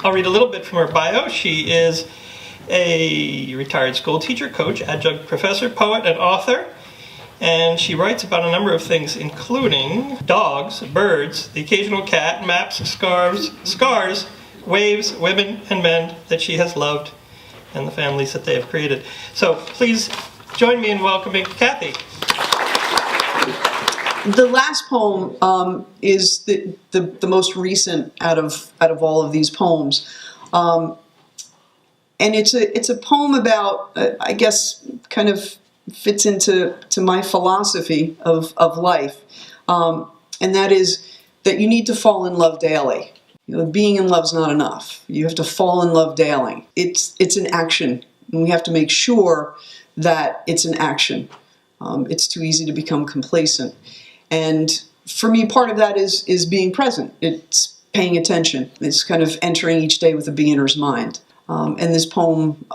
I'll read a little bit from her bio. She is a retired school teacher, coach, adjunct professor, poet, and author. And she writes about a number of things, including dogs, birds, the occasional cat, maps, scars, waves, women, and men that she has loved, and the families that they have created. So please join me in welcoming Kathy. The last poem is the most recent out of all of these poems, and it's a poem about I guess kind of fits into my philosophy of life, and that is that you need to fall in love daily. You know, being in love's not enough. You have to fall in love daily. It's an action, and we have to make sure that it's an action. It's too easy to become complacent. And for me, part of that is being present. It's paying attention. It's kind of entering each day with a beginner's mind. And this poem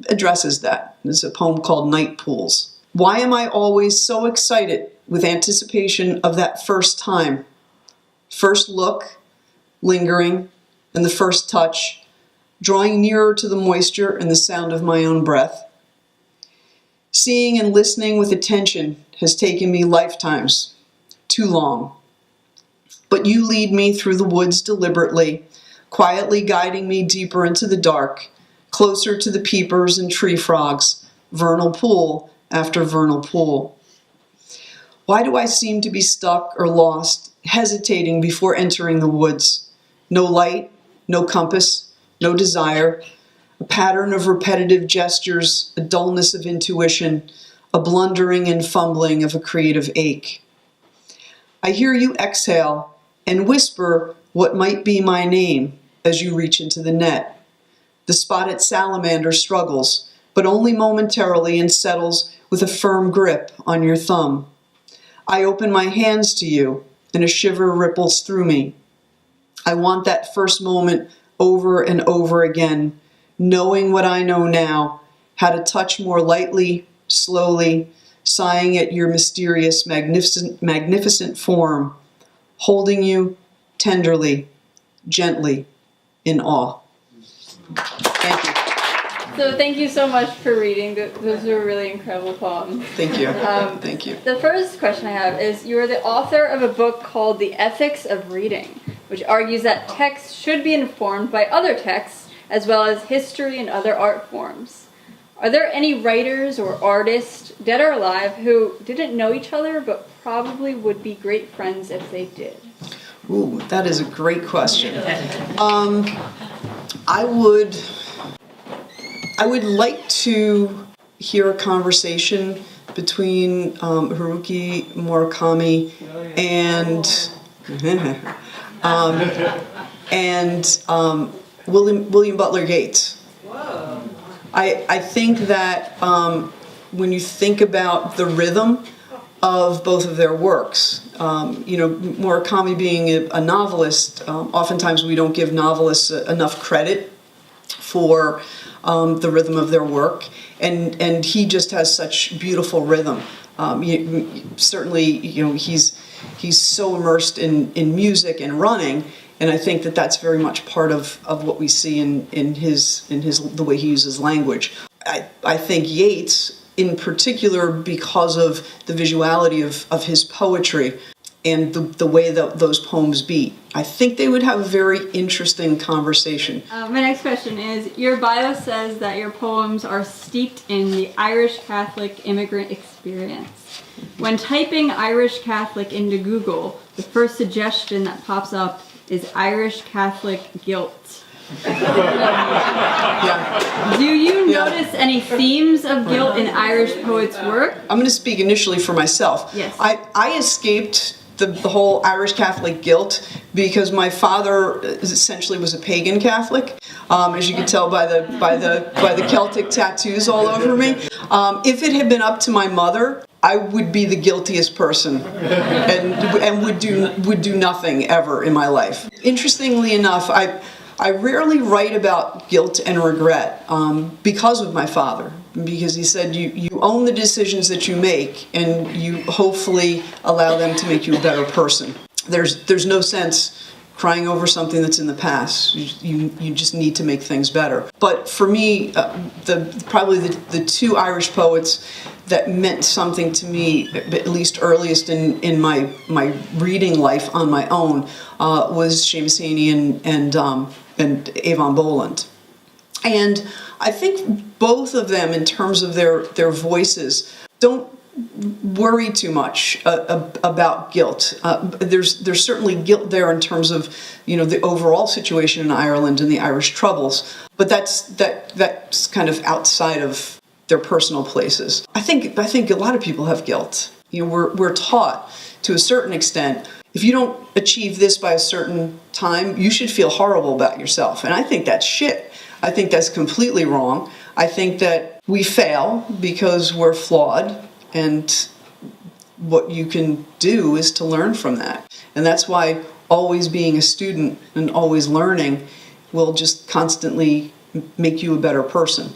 addresses that. It's a poem called Night Pools. Why am I always so excited with anticipation of that first time? First look, lingering, and the first touch, drawing nearer to the moisture and the sound of my own breath. Seeing and listening with attention has taken me lifetimes, too long. But you lead me through the woods deliberately, quietly guiding me deeper into the dark, closer to the peepers and tree frogs, vernal pool after vernal pool. Why do I seem to be stuck or lost, hesitating before entering the woods? No light, no compass, no desire, a pattern of repetitive gestures, a dullness of intuition, a blundering and fumbling of a creative ache. I hear you exhale and whisper what might be my name as you reach into the net. The spotted salamander struggles, but only momentarily, and settles with a firm grip on your thumb. I open my hands to you, and a shiver ripples through me. I want that first moment over and over again, knowing what I know now, how to touch more lightly, slowly, sighing at your mysterious, magnificent form, holding you tenderly, gently, in awe. Thank you. So thank you so much for reading. Those are really incredible poems. Thank you. Thank you. The first question I have is, you are the author of a book called The Ethics of Reading, which argues that texts should be informed by other texts, as well as history and other art forms. Are there any writers or artists, dead or alive, who didn't know each other but probably would be great friends if they did? Ooh, that is a great question. I would like to hear a conversation between Haruki Murakami and William Butler Yeats. I think that when you think about the rhythm of both of their works, Murakami being a novelist, oftentimes we don't give novelists enough credit for the rhythm of their work, and he just has such beautiful rhythm. Certainly, he's so immersed in music and running. And I think that that's very much part of what we see in the way he uses language. I think Yeats, in particular, because of the visuality of his poetry and the way that those poems beat, I think they would have a very interesting conversation. My next question is, your bio says that your poems are steeped in the Irish Catholic immigrant experience. When typing Irish Catholic into Google, the first suggestion that pops up is Irish Catholic guilt. Yeah. Do you notice any themes of guilt in Irish poets' work? I'm going to speak initially for myself. Yes. I escaped the whole Irish Catholic guilt because my father essentially was a pagan Catholic, as you can tell by the Celtic tattoos all over me. If it had been up to my mother, I would be the guiltiest person and would do nothing ever in my life. Interestingly enough, I rarely write about guilt and regret because of my father, because he said you own the decisions that you make and you hopefully allow them to make you a better person. There's no sense crying over something that's in the past. You just need to make things better. But for me, probably the two Irish poets that meant something to me, at least earliest in my reading life on my own, was Seamus Heaney and Avon Boland. And I think both of them, in terms of their voices, don't worry too much about guilt. There's certainly guilt there in terms of, the overall situation in Ireland and the Irish Troubles, but that's kind of outside of their personal places. I think a lot of people have guilt. We're taught to a certain extent, if you don't achieve this by a certain time, you should feel horrible about yourself. And I think that's shit. I think that's completely wrong. I think that we fail because we're flawed, and what you can do is to learn from that. And that's why always being a student and always learning will just constantly make you a better person.